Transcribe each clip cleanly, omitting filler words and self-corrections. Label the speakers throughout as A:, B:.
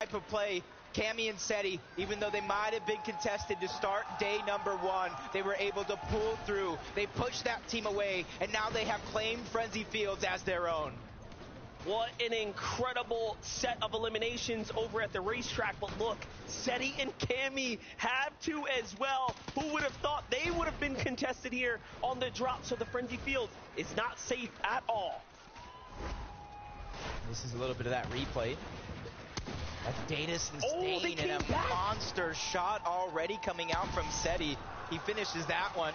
A: type of play, Cammy and Seti, even though they might have been contested to start day number 1, they were able to pull through. They pushed that team away, and now they have claimed Frenzy Fields as their own.
B: What an incredible set of eliminations over at the racetrack. But look, Seti and Cammy have to as well. Who would have thought they would have been contested here on the drop? So the Frenzy Field is not safe at all.
A: This is a little bit of that replay. That's Datus and Stain, and a monster shot already coming out from Seti. He finishes that one.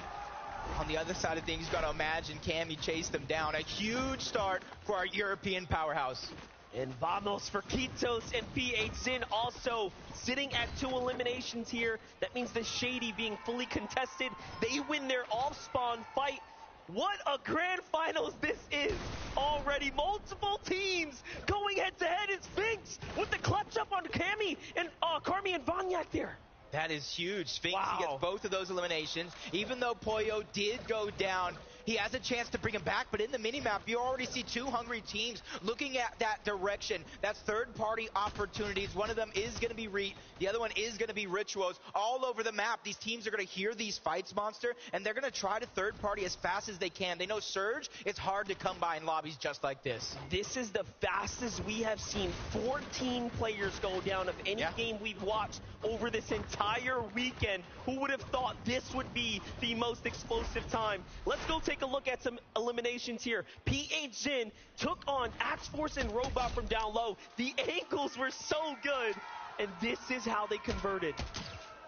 A: On the other side of things, you got to imagine Cammy chased them down. A huge start for our European powerhouse.
B: And vamos for Kitos and PH Zin also sitting at 2 eliminations here. That means the Shady being fully contested. They win their off-spawn fight. What a grand finals this is already. Multiple teams going head-to-head. It's Sphinx with the clutch up on Cammy and Carmi and Vanyak there.
A: That is huge. Sphinx gets both of those eliminations. Even though Pollo did go down, he has a chance to bring him back, but in the minimap, you already see 2 hungry teams looking at that direction. That's third-party opportunities. One of them is going to be Reet. The other one is going to be Rituals. All over the map, these teams are going to hear these fights, Monster, and they're going to try to third-party as fast as they can. They know Surge, it's hard to come by in lobbies just like this.
B: This is the fastest we have seen 14 players go down of any game we've watched over this entire weekend. Who would have thought this would be the most explosive time? Let's go take a look at some eliminations here. PH Zin took on Axe Force and Robot from down low. The angles were so good, and this is how they converted.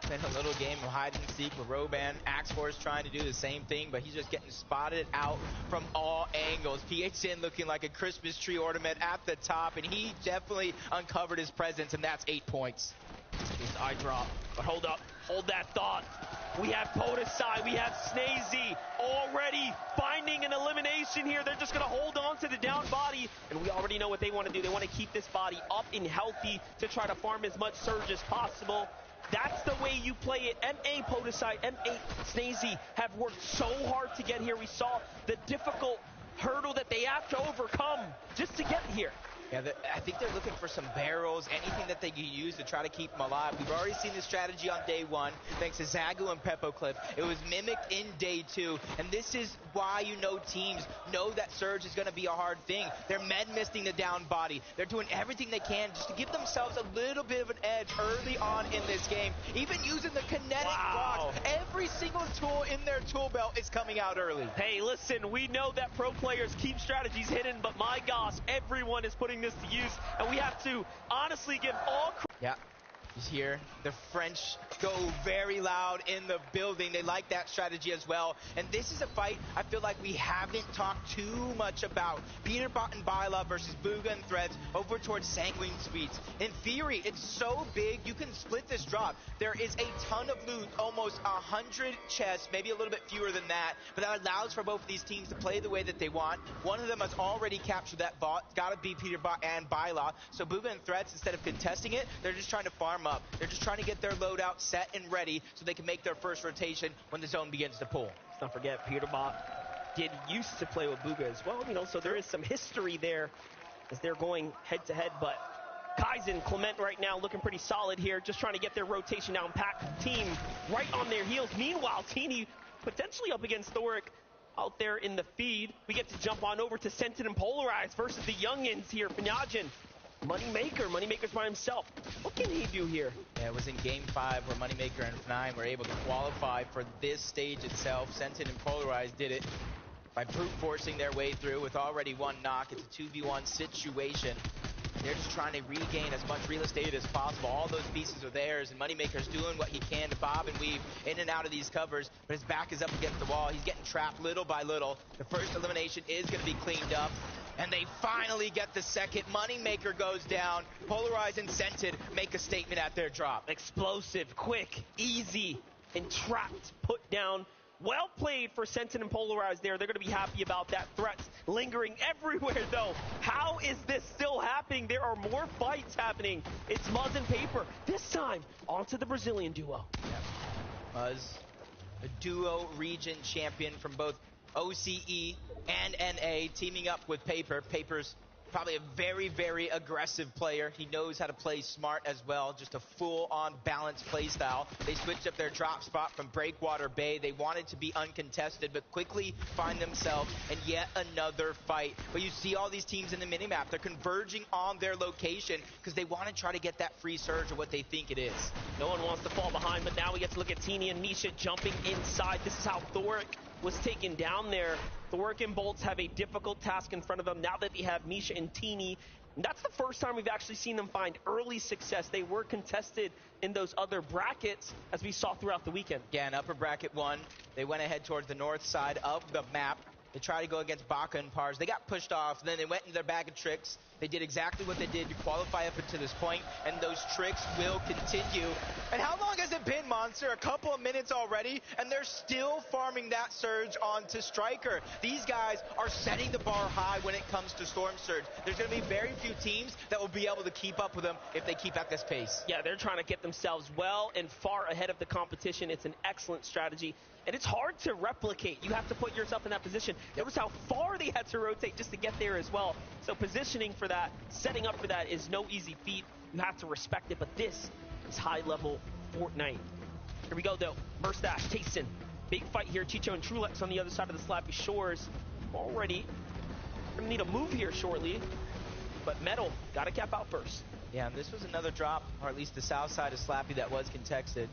A: Then a little game of hide and seek with Roban. Axe Force trying to do the same thing, but he's just getting spotted out from all angles. PH Zin looking like a Christmas tree ornament at the top, and he definitely uncovered his presence, and that's 8 points.
B: This eye drop, but hold up, hold that thought. We have Podesai, we have Snazy already finding an elimination here. They're just going to hold on to the down body, and we already know what they want to do. They want to keep this body up and healthy to try to farm as much Surge as possible. That's the way you play it. MA Podesai, MA Snazy have worked so hard to get here. We saw the difficult hurdle that they have to overcome just to get here.
A: Yeah, I think they're looking for some barrels, anything that they can use to try to keep them alive. We've already seen this strategy on day 1, thanks to Zagu and Pepoclip. It was mimicked in day 2, and this is why teams know that Surge is going to be a hard thing. They're med-misting the down body. They're doing everything they can just to give themselves a little bit of an edge early on in this game, even using the kinetic blocks. Every single tool in their tool belt is coming out early.
B: Hey, listen, we know that pro players keep strategies hidden, but my gosh, everyone is putting this to use, and we have to honestly give all
A: He's here. The French go very loud in the building. They like that strategy as well. And this is a fight I feel like we haven't talked too much about. Peterbot and Byla versus Bugha and Threads over towards Sanguine Suites. In theory, it's so big, you can split this drop. There is a ton of loot, almost 100 chests, maybe a little bit fewer than that, but that allows for both of these teams to play the way that they want. One of them has already captured that bot. It's got to be Peterbot and Byla. So Bugha and Threads, instead of contesting it, they're just trying to farm up. They're just trying to get their loadout set and ready so they can make their first rotation when the zone begins to pull.
B: Let's not forget, Peterbot used to play with Bugha as well, so there is some history there as they're going head-to-head, but Kaizen, Clement right now looking pretty solid here, just trying to get their rotation down. Pack team right on their heels. Meanwhile, Teeny potentially up against Thoric out there in the feed. We get to jump on over to Sentin and Polarize versus the youngins here. Panyajin. Moneymaker's by himself. What can he do here?
A: Yeah, it was in Game 5 where Moneymaker and F9 were able to qualify for this stage itself. Sentin and Polarize did it by brute forcing their way through with already 1 knock. It's a 2v1 situation. They're just trying to regain as much real estate as possible. All those pieces are theirs, and Moneymaker's doing what he can to bob and weave in and out of these covers, but his back is up against the wall. He's getting trapped little by little. The first elimination is going to be cleaned up, and they finally get the second. Moneymaker goes down. Polarize and Sentin make a statement at their drop.
B: Explosive, quick, easy, and trapped, put down. Well played for Sentin and Polarize there. They're going to be happy about that. Threats lingering everywhere, though. How is this still happening? There are more fights happening. It's Muzz and Paper. This time, onto the Brazilian duo.
A: Muzz, a duo region champion from both OCE and NA, teaming up with Paper. Paper's Probably a very, very aggressive player. He knows how to play smart as well. Just a full-on balanced play style. They switched up their drop spot from Breakwater Bay. They wanted to be uncontested, but quickly find themselves in yet another fight. But you see all these teams in the minimap. They're converging on their location because they want to try to get that free surge of what they think it is.
B: No one wants to fall behind, but now we get to look at Teeny and Misha jumping inside. This is how Thoric was taken down there. Thoric and Bolts have a difficult task in front of them now that they have Misha and Teeny. And that's the first time we've actually seen them find early success. They were contested in those other brackets, as we saw throughout the weekend.
A: Yeah, in upper bracket 1, they went ahead towards the north side of the map. They tried to go against Baka and Pars. They got pushed off, and then they went into their bag of tricks. They did exactly what they did to qualify up until this point, and those tricks will continue. And how long has it been, Monster? A couple of minutes already, and they're still farming that surge onto Striker. These guys are setting the bar high when it comes to Storm Surge. There's going to be very few teams that will be able to keep up with them if they keep at this pace.
B: Yeah, they're trying to get themselves well and far ahead of the competition. It's an excellent strategy, and it's hard to replicate. You have to put yourself in that position. Notice how far they had to rotate just to get there as well. So positioning for that, setting up for that is no easy feat. You have to respect it, but this is high-level Fortnite. Here we go, though. Burstash, Tayson. Big fight here. Chicho and Trulex on the other side of the Slappy Shores. Already going to need a move here shortly, but Metal got to cap out first.
A: Yeah, and this was another drop, or at least the south side of Slappy that was contested.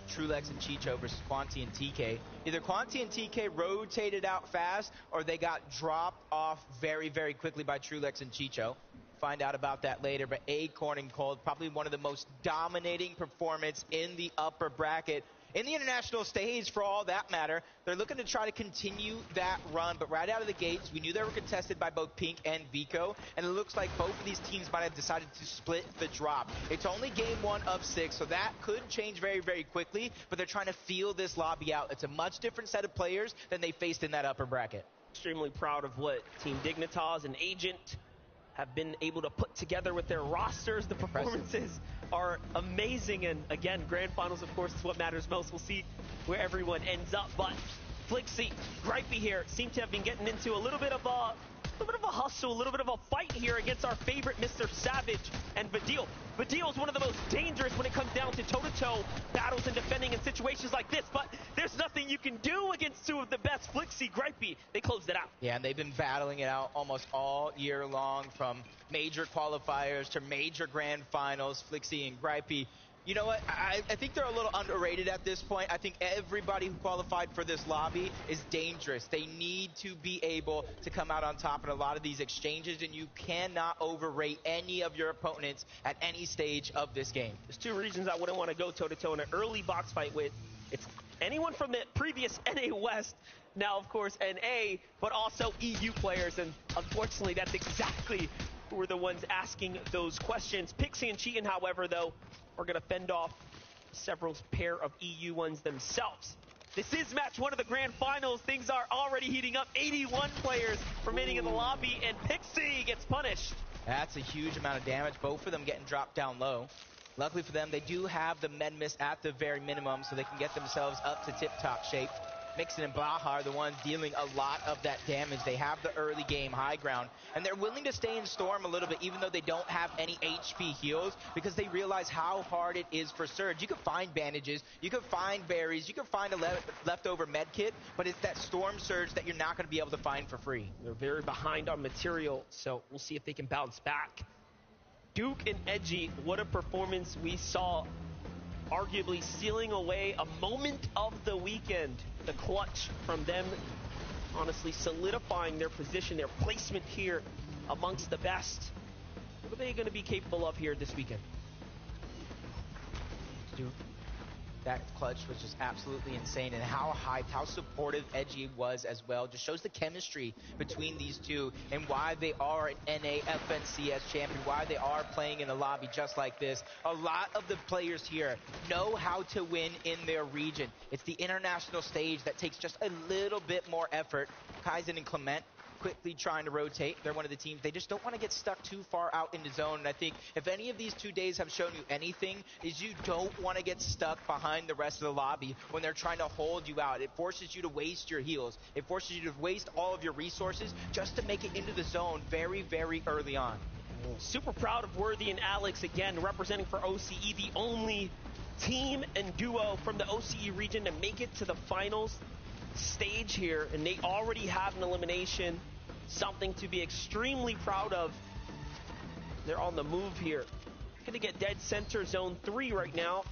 A: Trulex and Chicho versus Quanti and TK. Either Quanti and TK rotated out fast, or they got dropped off very, very quickly by Trulex and Chicho. Find out about that later, but Acorn and Cold, probably one of the most dominating performance in the upper bracket. In the international stage, for all that matter, they're looking to try to continue that run, but right out of the gates, we knew they were contested by both Pink and Vico, and it looks like both of these teams might have decided to split the drop. It's only game 1 of 6, so that could change very, very quickly, but they're trying to feel this lobby out. It's a much different set of players than they faced in that upper bracket.
B: Extremely proud of what Team Dignitas and Agent have been able to put together with their rosters. The performances are amazing, and again, grand finals, of course, is what matters most. We'll see where everyone ends up, but Flixie, Gripey here, seem to have been getting into a little bit of a hustle, a little bit of a fight here against our favorite Mr. Savage and Vadil. Vadil is one of the most dangerous when it comes down to toe-to-toe battles and defending in situations like this, but there's nothing you can do against two of the best. Flixie, Gripey, they closed it out.
A: Yeah, and they've been battling it out almost all year long, from major qualifiers to major grand finals. Flixie and Gripey, you know what? I think they're a little underrated at this point. I think everybody who qualified for this lobby is dangerous. They need to be able to come out on top in a lot of these exchanges, and you cannot overrate any of your opponents at any stage of this game.
B: There's two reasons I wouldn't want to go toe-to-toe in an early box fight with. It's anyone from the previous NA West, now of course NA, but also EU players, and unfortunately that's exactly who were the ones asking those questions. Pixie and Cheatin', however, though, are going to fend off several pair of EU ones themselves. This is match 1 of the grand finals. Things are already heating up. 81 players remaining in the lobby, and Pixie gets punished.
A: That's a huge amount of damage, both of them getting dropped down low. Luckily for them, they do have the med miss at the very minimum, so they can get themselves up to tip-top shape. Mixon and Baja are the ones dealing a lot of that damage. They have the early game high ground, and they're willing to stay in Storm a little bit, even though they don't have any HP heals, because they realize how hard it is for Surge. You can find bandages, you can find berries, you can find a leftover med kit, but it's that Storm Surge that you're not going to be able to find for free.
B: They're very behind on material, so we'll see if they can bounce back. Duke and Edgy, what a performance we saw, arguably sealing away a moment of the weekend. The clutch from them, honestly solidifying their position, their placement here amongst the best. What are they going to be capable of here this weekend?
A: Duke, that clutch was just absolutely insane, and how hyped, how supportive Edgy was as well. Just shows the chemistry between these two and why they are an NA FNCS champion, why they are playing in a lobby just like this. A lot of the players here know how to win in their region. It's the international stage that takes just a little bit more effort. Kaizen and Clement quickly trying to rotate. They're one of the teams. They just don't want to get stuck too far out in the zone. And I think if any of these 2 days have shown you anything, is you don't want to get stuck behind the rest of the lobby when they're trying to hold you out. It forces you to waste your heals. It forces you to waste all of your resources just to make it into the zone very, very early on.
B: Super proud of Worthy and Alex, again, representing for OCE, the only team and duo from the OCE region to make it to the finals stage here, and they already have an elimination, something to be extremely proud of. They're on the move here. Gonna get dead center zone 3 right now.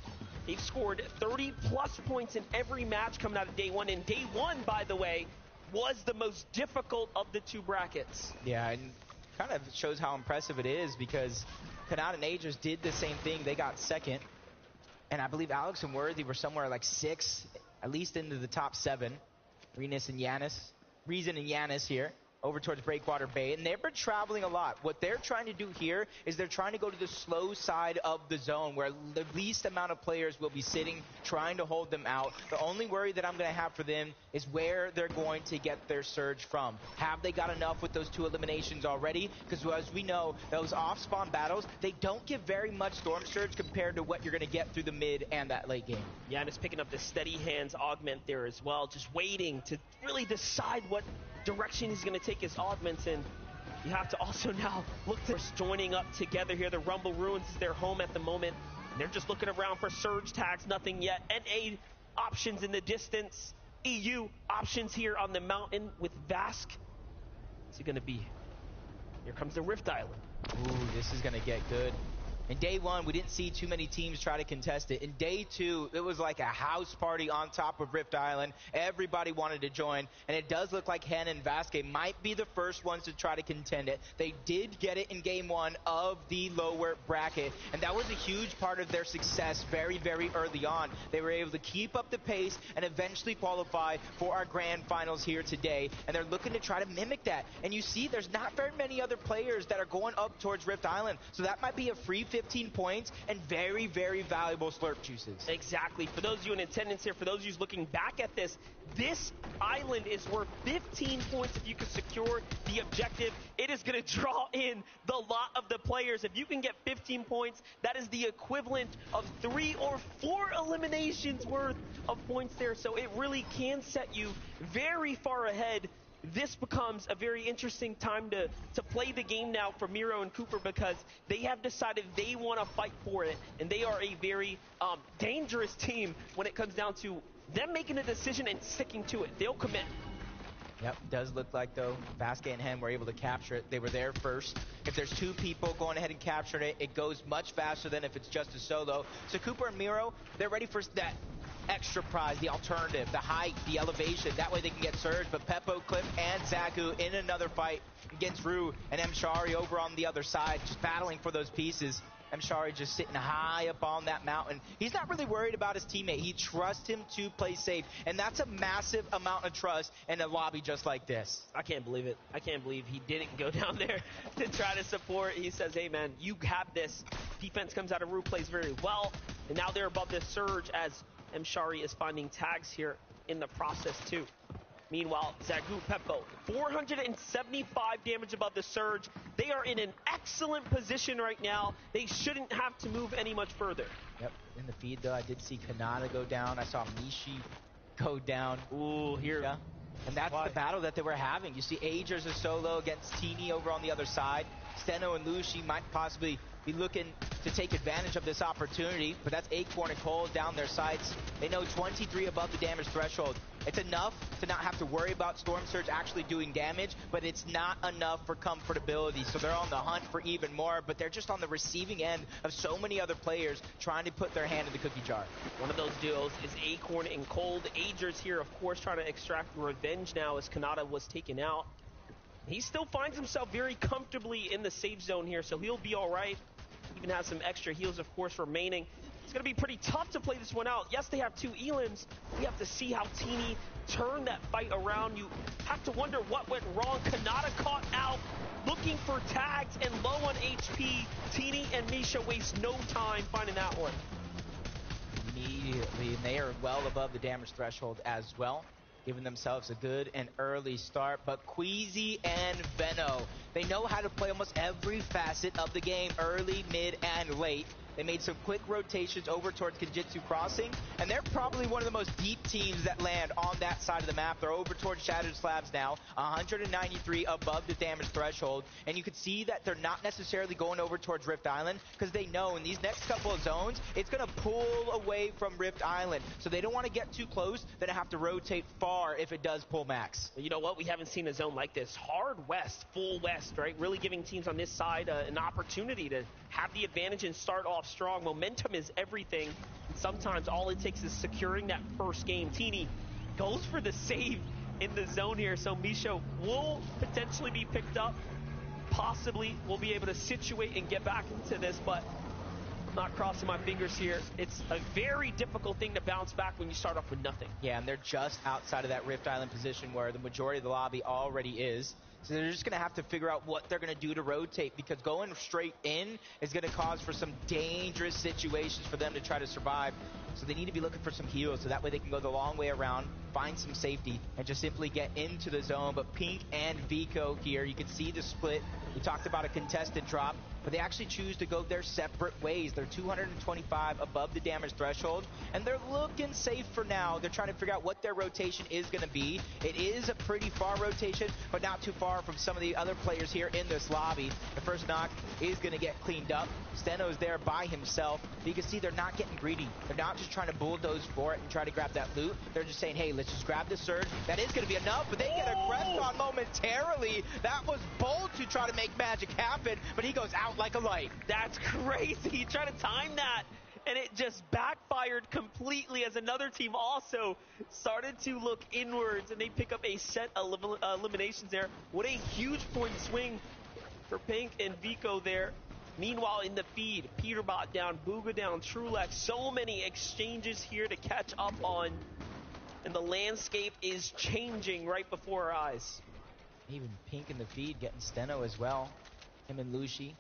B: They've scored 30-plus points in every match coming out of day 1, and day 1, by the way, was the most difficult of the 2 brackets.
A: Yeah, and kind of shows how impressive it is because Kanata and Agers did the same thing. They got second, and I believe Alex and Worthy were somewhere like 6, at least into the top 7. Reason and Yanis here over towards Breakwater Bay, and they've been traveling a lot. What they're trying to do here is they're trying to go to the slow side of the zone where the least amount of players will be sitting, trying to hold them out. The only worry that I'm going to have for them is where they're going to get their surge from. Have they got enough with those 2 eliminations already? Because as we know, those off-spawn battles, they don't give very much storm surge compared to what you're going to get through the mid and that late game.
B: Yeah, and it's picking up the steady hands augment there as well, just waiting to really decide what direction he's going to take his augments in. You have to also now look to joining up together here. The Rumble Ruins is their home at the moment. And they're just looking around for surge tags, nothing yet. NA options in the distance. EU options here on the mountain with Vask. What's it going to be? Here comes the Rift Island.
A: Ooh, this is going to get good. In day 1, we didn't see too many teams try to contest it. In day 2, it was like a house party on top of Rift Island. Everybody wanted to join, and it does look like Hen and Vasquez might be the first ones to try to contend it. They did get it in game 1 of the lower bracket, and that was a huge part of their success very, very early on. They were able to keep up the pace and eventually qualify for our grand finals here today, and they're looking to try to mimic that. And you see, there's not very many other players that are going up towards Rift Island, so that might be a free 15 points and very, very valuable slurp juices.
B: Exactly. For those of you in attendance here, for those of you looking back at this island is worth 15 points if you can secure the objective. It is going to draw in the lot of the players. If you can get 15 points, that is the equivalent of 3 or 4 eliminations worth of points there. So it really can set you very far ahead. This becomes a very interesting time to play the game now for Miro and Cooper, because they have decided they want to fight for it, and they are a very dangerous team when it comes down to them making a decision and sticking to it. They'll commit.
A: Yep, does look like, though, Vasquez and Hen were able to capture it. They were there first. If there's 2 people going ahead and capturing it, it goes much faster than if it's just a solo. So Cooper and Miro, they're ready for that extra prize, the alternative, the height, the elevation. That way they can get surge. But Peppo, Clip, and Zaku in another fight against Rue and Mshari over on the other side, just battling for those pieces. Mshari just sitting high up on that mountain. He's not really worried about his teammate. He trusts him to play safe, and that's a massive amount of trust in a lobby just like this.
B: I can't believe it. I can't believe he didn't go down there to try to support. He says, hey, man, you have this. Defense comes out of Rue, plays very well, and now they're above the surge as Mshari is finding tags here in the process, too. Meanwhile, Zagu Peppo, 475 damage above the surge. They are in an excellent position right now. They shouldn't have to move any much further.
A: Yep, in the feed, though, I did see Kanata go down. I saw Mishi go down.
B: Ooh, here.
A: Yeah. And that's the battle that they were having. You see Agers a solo against Teeny over on the other side. Steno and Lushi might possibly be looking to take advantage of this opportunity, but that's Acorn and Cole down their sights. They know 23 above the damage threshold. It's enough to not have to worry about Storm Surge actually doing damage, but it's not enough for comfortability. So they're on the hunt for even more, but they're just on the receiving end of so many other players trying to put their hand in the cookie jar.
B: One of those duos is Acorn and Cold. Agers here, of course, trying to extract revenge now as Kanata was taken out. He still finds himself very comfortably in the safe zone here, so he'll be all right. Even has some extra heals, of course, remaining. It's going to be pretty tough to play this one out. Yes, they have 2 elims. We have to see how Teeny turned that fight around. You have to wonder what went wrong. Kanata caught out, looking for tags and low on HP. Teeny and Misha waste no time finding that one.
A: Immediately, and they are well above the damage threshold as well. giving themselves a good and early start. But Queasy and Veno, they know how to play almost every facet of the game, early, mid, and late. They made some quick rotations over towards Kenjutsu Crossing, and they're probably one of the most deep teams that land on that side of the map. They're over towards Shattered Slabs now, 193 above the damage threshold, and you can see that they're not necessarily going over towards Rift Island because they know in these next couple of zones, it's going to pull away from Rift Island, so they don't want to get too close. Then have to rotate far if it does pull max.
B: You know what? We haven't seen a zone like this. Hard west, full west, right? Really giving teams on this side an opportunity to have the advantage and start off strong. Momentum is everything. And sometimes all it takes is securing that first game. Teeny goes for the save in the zone here. So Misho will potentially be picked up. Possibly we'll be able to situate and get back into this, but I'm not crossing my fingers here. It's a very difficult thing to bounce back when you start off with nothing.
A: Yeah, and they're just outside of that Rift Island position where the majority of the lobby already is. So they're just going to have to figure out what they're going to do to rotate, because going straight in is going to cause for some dangerous situations for them to try to survive. So they need to be looking for some heals so that way they can go the long way around, find some safety, and just simply get into the zone. But Pink and Vico here, you can see the split. We talked about a contested drop, but they actually choose to go their separate ways. They're 225 above the damage threshold, and they're looking safe for now. They're trying to figure out what their rotation is going to be. It is a pretty far rotation, but not too far from some of the other players here in this lobby. The first knock is going to get cleaned up. Steno's there by himself. But you can see they're not getting greedy. They're not just trying to bulldoze for it and try to grab that loot. They're just saying, hey, let's just grab the surge. That is going to be enough, but they get aggressed on momentarily. That was bold to try to make magic happen, but he goes out like a light.
B: That's crazy. He tried to time that, and it just backfired completely as another team also started to look inwards, and they pick up a set of eliminations there. What a huge point swing for Pink and Vico there. Meanwhile, in the feed, Peterbot down, Booga down, Trulex. So many exchanges here to catch up on, and the landscape is changing right before our eyes.
A: Even Pink in the feed getting Steno as well. Him and Lucy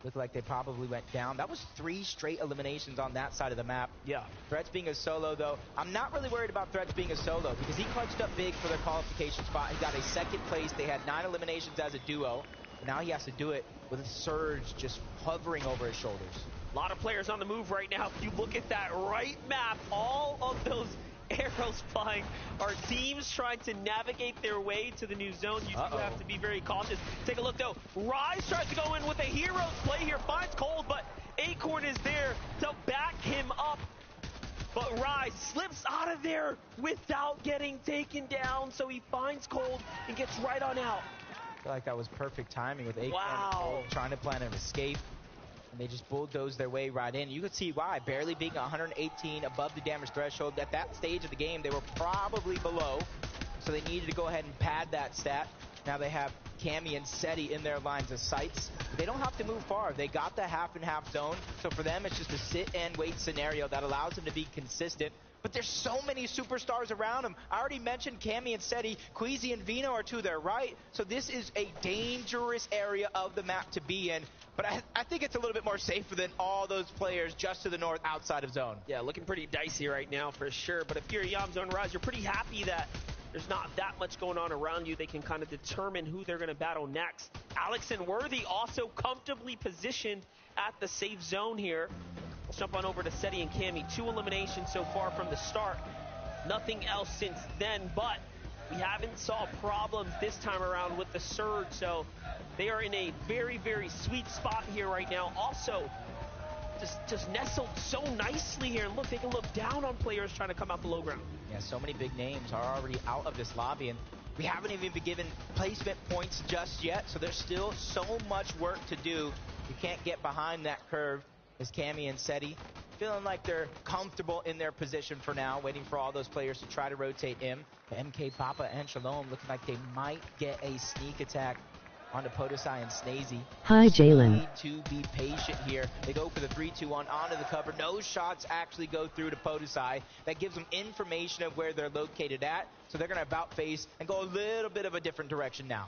A: look like they probably went down. That was 3 straight eliminations on that side of the map.
B: Yeah.
A: Threats being a solo, though. I'm not really worried about Threats being a solo because he clutched up big for their qualification spot. He got a second place. They had 9 eliminations as a duo. But now he has to do it with a surge just hovering over his shoulders.
B: A lot of players on the move right now. If you look at that right map, all of those arrows flying are teams trying to navigate their way to the new zone. You do have to be very cautious. Take a look, though. Rise tries to go in with a hero's play here. Finds Cold, but Acorn is there to back him up. But Rise slips out of there without getting taken down. So he finds Cold and gets right on out.
A: I feel like that was perfect timing with Acorn trying to plan an escape. And they just bulldozed their way right in. You could see why. Barely being 118 above the damage threshold. At that stage of the game, they were probably below. So they needed to go ahead and pad that stat. Now they have Cammy and Seti in their lines of sights. But they don't have to move far. They got the half and half zone. So for them, it's just a sit and wait scenario that allows them to be consistent. But there's so many superstars around him. I already mentioned Cammy and Seti. Queasy and Vino are to their right. So this is a dangerous area of the map to be in. But I think it's a little bit more safer than all those players just to the north outside of zone.
B: Yeah, looking pretty dicey right now for sure. But if you're a Yam Zone Rise, you're pretty happy that there's not that much going on around you. They can kind of determine who they're going to battle next. Alex and Worthy also comfortably positioned at the safe zone here. Let's jump on over to Seti and Cammy. 2 eliminations so far from the start. Nothing else since then, but we haven't saw problems this time around with the surge, so they are in a very, very sweet spot here right now. Also, just nestled so nicely here. And look, they can look down on players trying to come out the low ground.
A: Yeah, so many big names are already out of this lobby, and we haven't even been given placement points just yet, so there's still so much work to do. You can't get behind that curve as Cammy and Seti feeling like they're comfortable in their position for now, waiting for all those players to try to rotate in. MK, Papa, and Shalom looking like they might get a sneak attack onto Podesai and Snazy.
C: Hi, Jalen.
A: Need to be patient here. They go for the 3-2-1 onto the cover. No shots actually go through to Podesai. That gives them information of where they're located at. So they're going to about face and go a little bit of a different direction now.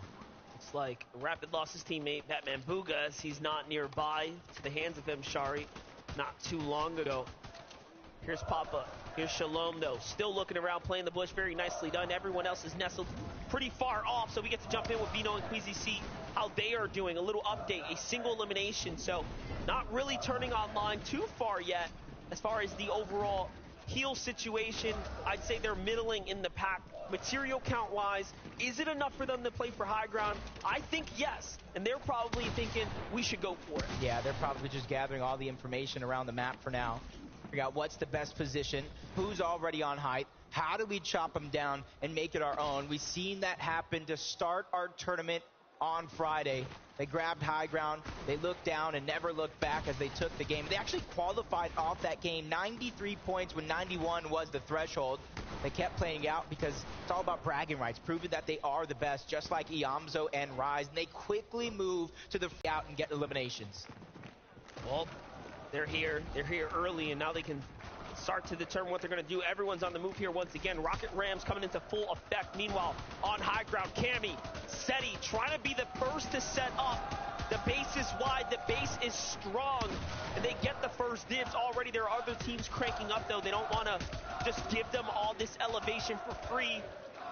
B: It's like Rapid lost his teammate, Batman Booga, as he's not nearby to the hands of M. Shari not too long ago. Here's Papa. Here's Shalom, though. Still looking around, playing the bush. Very nicely done. Everyone else is nestled pretty far off, so we get to jump in with Vino and Queasy, see how they are doing. A little update, a single elimination, so not really turning online too far yet. As far as the overall heal situation, I'd say they're middling in the pack. Material count-wise, is it enough for them to play for high ground? I think yes, and they're probably thinking we should go for it.
A: Yeah, they're probably just gathering all the information around the map for now. Figure out what's the best position, who's already on height, how do we chop them down and make it our own. We've seen that happen to start our tournament on Friday. They grabbed high ground, they looked down and never looked back as they took the game. They actually qualified off that game 93 points when 91 was the threshold. They kept playing out because it's all about bragging rights, proving that they are the best, just like Iamzo and Rise. And they quickly move to the out and get eliminations.
B: Well, they're here early, and now they can start to determine what they're going to do. Everyone's on the move here once again. Rocket Rams coming into full effect. Meanwhile, on high ground, Cammy, Seti trying to be the first to set up. The base is wide, the base is strong, and they get the first dibs already. There are other teams cranking up, though. They don't want to just give them all this elevation for free.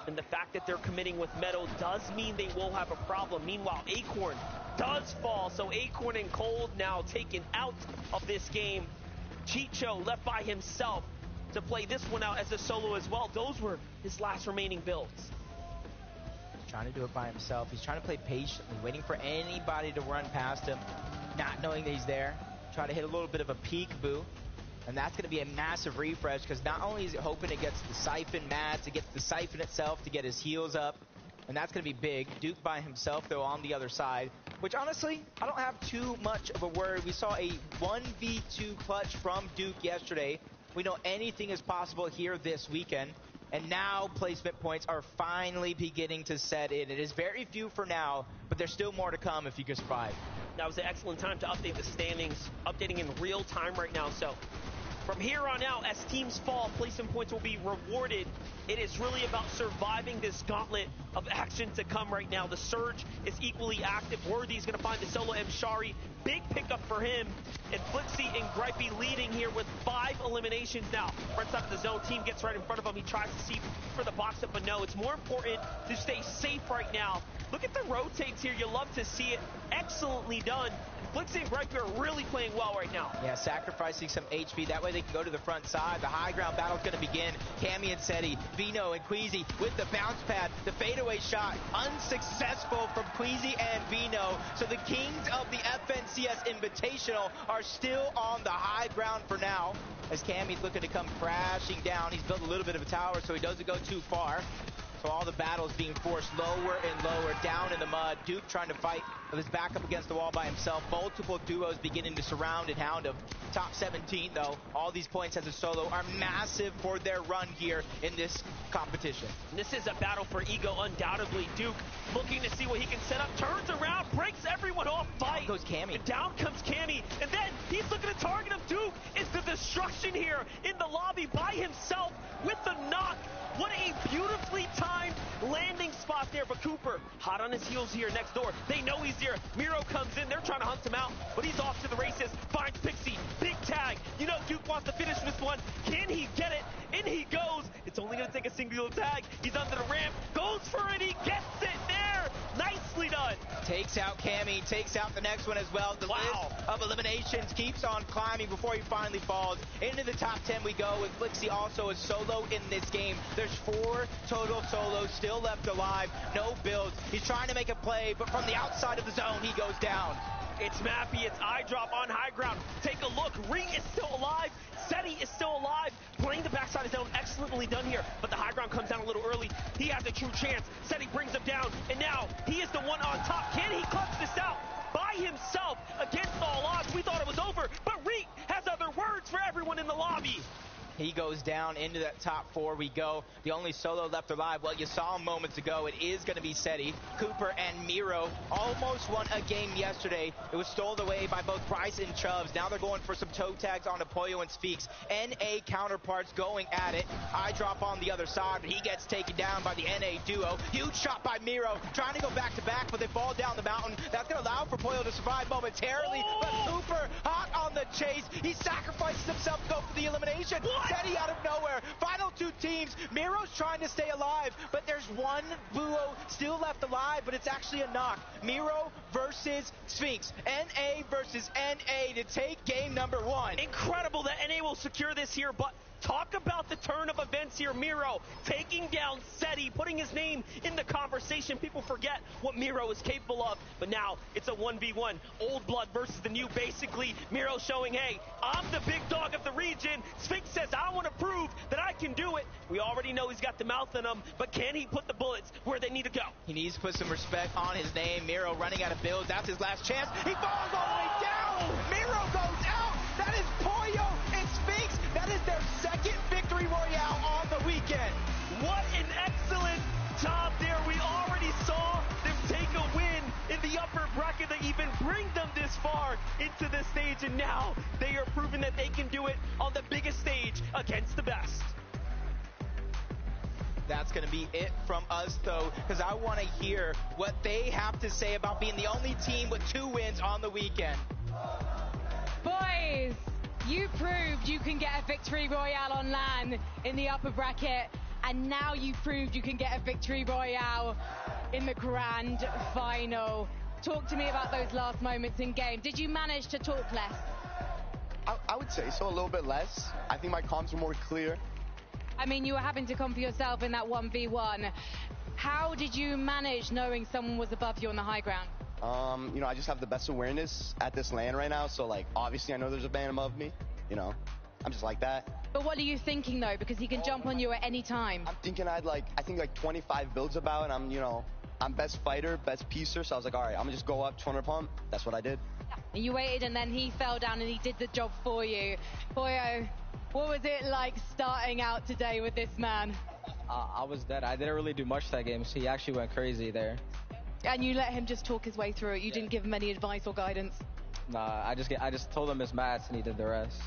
B: And the fact that they're committing with Meadow does mean they will have a problem. Meanwhile, Acorn does fall, so Acorn and Cold now taken out of this game. Chicho left by himself to play this one out as a solo as well. Those were his last remaining builds.
A: Trying to do it by himself. He's trying to play patiently, waiting for anybody to run past him, not knowing that he's there. Try to hit a little bit of a peekaboo. And that's going to be a massive refresh because not only is it hoping it gets the Siphon mats, it gets the Siphon itself to get his heals up. And that's going to be big. Duke by himself, though, on the other side. Which, honestly, I don't have too much of a worry. We saw a 1v2 clutch from Duke yesterday. We know anything is possible here this weekend. And now placement points are finally beginning to set in. It is very few for now, but there's still more to come if you can survive.
B: That was an excellent time to update the standings, updating in real time right now. So from here on out, as teams fall, placement points will be rewarded. It is really about surviving this gauntlet of action to come right now. The Surge is equally active. Worthy is going to find the solo M. Shari. Big pickup for him. And Flixie and Gripey leading here with 5 eliminations now. Front side of the zone, team gets right in front of him. He tries to see for the box up, but no, it's more important to stay safe right now. Look at the rotates here. You love to see it. Excellently done. Flixie and Gripey are really playing well right now.
A: Yeah, sacrificing some HP. That way they can go to the front side. The high ground battle's going to begin. Cammy and Seti, Vino and Queasy with the bounce pad. The fadeaway shot unsuccessful from Queasy and Vino. So the kings of the FNCS Invitational are still on the high ground for now. As Cammy's looking to come crashing down. He's built a little bit of a tower so he doesn't go too far. So all the battles being forced lower and lower, down in the mud. Duke trying to fight with his back up against the wall by himself. Multiple duos beginning to surround and hound him. Top 17, though. All these points as a solo are massive for their run here in this competition.
B: This is a battle for ego, undoubtedly. Duke looking to see what he can set up. Turns around, breaks everyone off. Fight.
A: Down goes Cammy.
B: And down comes Cammy. And then he's looking to target him. Duke is the destruction here in the lobby by himself with the knock. What a beautifully timed landing spot there. But Cooper, hot on his heels here next door. They know he's here. Miro comes in. They're trying to hunt him out, but he's off to the races. Finds Pixie. Big tag. You know Duke wants to finish this one. Can he get it? In he goes. It's only going to take a single tag. He's under the ramp. Goes for it. He gets it there. Nicely done.
A: Takes out Cammy. Takes out the next one as well. The list of eliminations keeps on climbing before he finally falls. Into the top 10 we go with Flixie also a solo in this game. There's 4 total solos still left alive. No builds. He's trying to make a play, but from the outside of the zone, he goes down.
B: It's Mappy, it's eye drop on high ground. Take a look, Ring is still alive. Seti is still alive. Playing the backside of the zone, excellently done here. But the high ground comes down a little early. He has a true chance. Seti brings him down, and now he is the one on top. Can he clutch this out by himself against all odds? We thought it was over, but Reek has other words for everyone in the lobby.
A: He goes down into that top 4 we go. The only solo left alive, well, you saw him moments ago. It is going to be Seti. Cooper and Miro almost won a game yesterday. It was stolen away by both Bryce and Chubbs. Now they're going for some toe tags on Apoyo and Speaks. NA counterparts going at it. Eye drop on the other side, but he gets taken down by the NA duo. Huge shot by Miro, trying to go back to back, but they fall down the mountain. That's going to allow for Apoyo to survive momentarily, but Cooper hot on the chase. He sacrifices himself to go for the elimination. elimination.
B: What?
A: Seti out of nowhere. Final two teams. Miro's trying to stay alive, but there's one duo still left alive, but it's actually a knock. Miro versus Sphinx. NA versus NA to take game number one.
B: Incredible that NA will secure this here, but talk about the turn of events here. Miro taking down Seti, putting his name in the conversation. People forget what Miro is capable of, but now it's a 1v1. Old blood versus the new. Basically, Miro showing, hey, I'm the big dog of the region. Sphinx says, I want to prove that I can do it. We already know he's got the mouth in him, but can he put the bullets where they need to go?
A: He needs to put some respect on his name. Miro running out of builds. That's his last chance. He falls all the way down. Miro goes out. That is Pollo and Sphinx. That is their second victory royale on the weekend.
B: What an excellent job there. We already saw them take a win in the upper bracket to even bring them this far into the stage, and now they are proving that they can do it on the biggest stage against the best.
A: That's going to be it from us, though, because I want to hear what they have to say about being the only team with 2 wins on the weekend.
C: Boys, you proved you can get a victory royale on LAN in the upper bracket, and now you proved you can get a victory royale in the grand final. Talk to me about those last moments in game. Did you manage to talk less?
D: I would say so, a little bit less. I think my comms were more clear.
C: I mean, you were having to come for yourself in that 1v1. How did you manage knowing someone was above you on the high ground?
D: You know, I just have the best awareness at this LAN right now, so like obviously I know there's a ban above me, you know. I'm just like that.
C: But what are you thinking though? Because he can jump on you at any time.
D: I'm thinking I think like 25 builds about, and I'm best fighter, best piecer, so I was like, all right, I'm gonna just go up 200 pump. That's what I did.
C: And you waited, and then he fell down and he did the job for you. Pollo, what was it like starting out today with this man?
E: I was dead. I didn't really do much that game, so he actually went crazy there.
C: And you let him just talk his way through it. You didn't give him any advice or guidance.
E: Nah, I just told him his mats and he did the rest.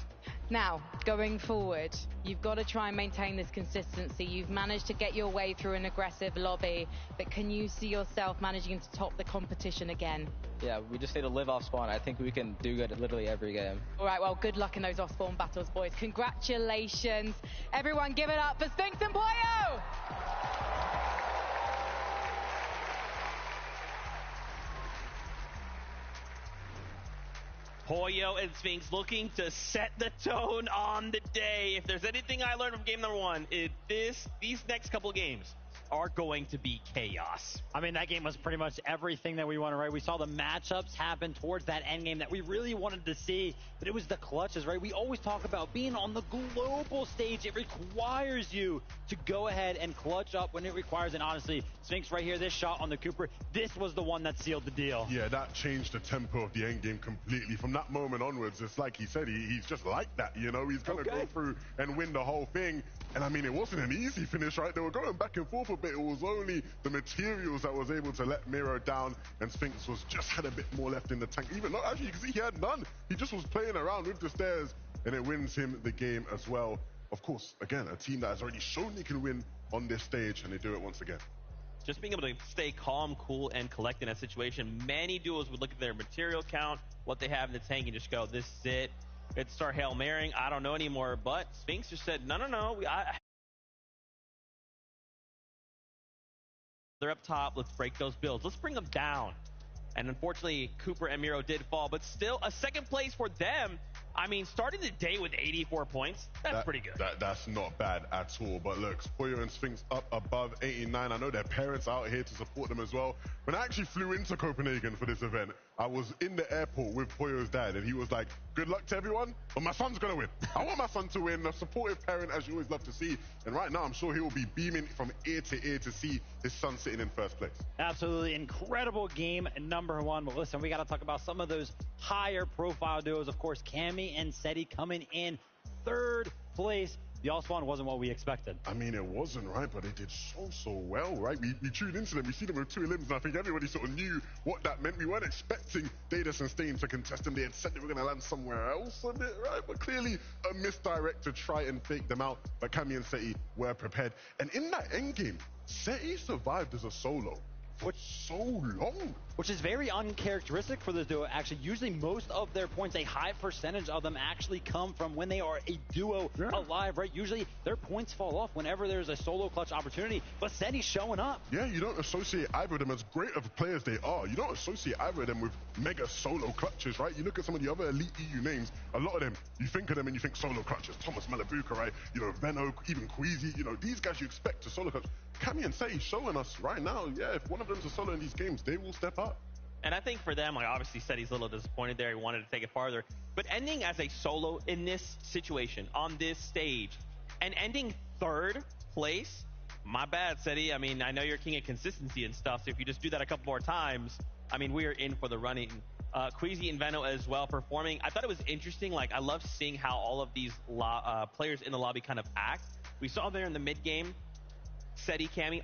C: Now, going forward, you've got to try and maintain this consistency. You've managed to get your way through an aggressive lobby, but can you see yourself managing to top the competition again?
E: Yeah, we just need to live off spawn. I think we can do good at literally every game.
C: All right, well, good luck in those off-spawn battles, boys. Congratulations. Everyone give it up for Sphinx and Pollo!
B: Pollo and Sphinx looking to set the tone on the day. If there's anything I learned from game number 1, these next couple of games are going to be chaos.
F: I mean, that game was pretty much everything that we wanted, right? We saw the matchups happen towards that end game that we really wanted to see, but it was the clutches, right? We always talk about being on the global stage. It requires you to go ahead and clutch up when it requires, and honestly, Sphinx right here, this shot on the Cooper, this was the one that sealed the deal.
G: Yeah, that changed the tempo of the end game completely. From that moment onwards, it's like he said, he's just like that, you know? He's going to go through and win the whole thing. And I mean, it wasn't an easy finish, right? They were going back and forth a bit. It was only the materials that was able to let Miro down, and Sphinx was just had a bit more left in the tank. Even though, actually, you can see he had none. He just was playing around with the stairs, and it wins him the game as well. Of course, again, a team that has already shown they can win on this stage, and they do it once again.
B: Just being able to stay calm, cool, and collect in that situation. Many duos would look at their material count, what they have in the tank, and just go, this is it. It'd start Hail Marying. I don't know anymore. But Sphinx just said, no. They're up top. Let's break those builds. Let's bring them down. And unfortunately, Cooper and Miro did fall, but still a second place for them. I mean, starting the day with 84 points, that's pretty good.
G: That's not bad at all. But look, Pollo and Sphinx up above 89. I know their parents are out here to support them as well. When I actually flew into Copenhagen for this event, I was in the airport with Pollo's dad, and he was like, good luck to everyone, but my son's going to win. I want my son to win, a supportive parent, as you always love to see. And right now, I'm sure he will be beaming from ear to ear to see his son sitting in first place.
F: Absolutely incredible game number 1. But listen, we got to talk about some of those higher profile duos. Of course, Cammy and Seti coming in 3rd place. The all-spawn wasn't what we expected.
G: I mean, it wasn't, right? But they did so well, right? We tuned into them. We see them with 2 elims, and I think everybody sort of knew what that meant. We weren't expecting Datus and Stain to contest them. They had said they were going to land somewhere else a bit, right? But clearly a misdirect to try and fake them out. But Cammy and Seti were prepared. And in that endgame, Seti survived as a solo. for so long.
F: Which is very uncharacteristic for this duo. Actually, usually most of their points, a high percentage of them actually come from when they are a duo alive, right? Usually their points fall off whenever there's a solo clutch opportunity, but Seti's showing up.
G: Yeah, you don't associate either of them, as great of players they are, you don't associate either of them with mega solo clutches, right? You look at some of the other elite EU names, a lot of them, you think of them and you think solo clutches. Thomas Malabuka, right? You know, Venno, even Queasy, you know, these guys you expect to solo clutch. Cammy and Seti showing us right now, yeah, if one of them's a solo in these games, they will step up.
B: And I think for them, like obviously Seti's a little disappointed there. He wanted to take it farther. But ending as a solo in this situation, on this stage, and ending third place, my bad, Seti. I mean, I know you're king of consistency and stuff, so if you just do that a couple more times, I mean, we are in for the running. Queasy and Venno as well performing. I thought it was interesting. Like, I love seeing how all of these players in the lobby kind of act. We saw there in the mid game, Seti, Cammy,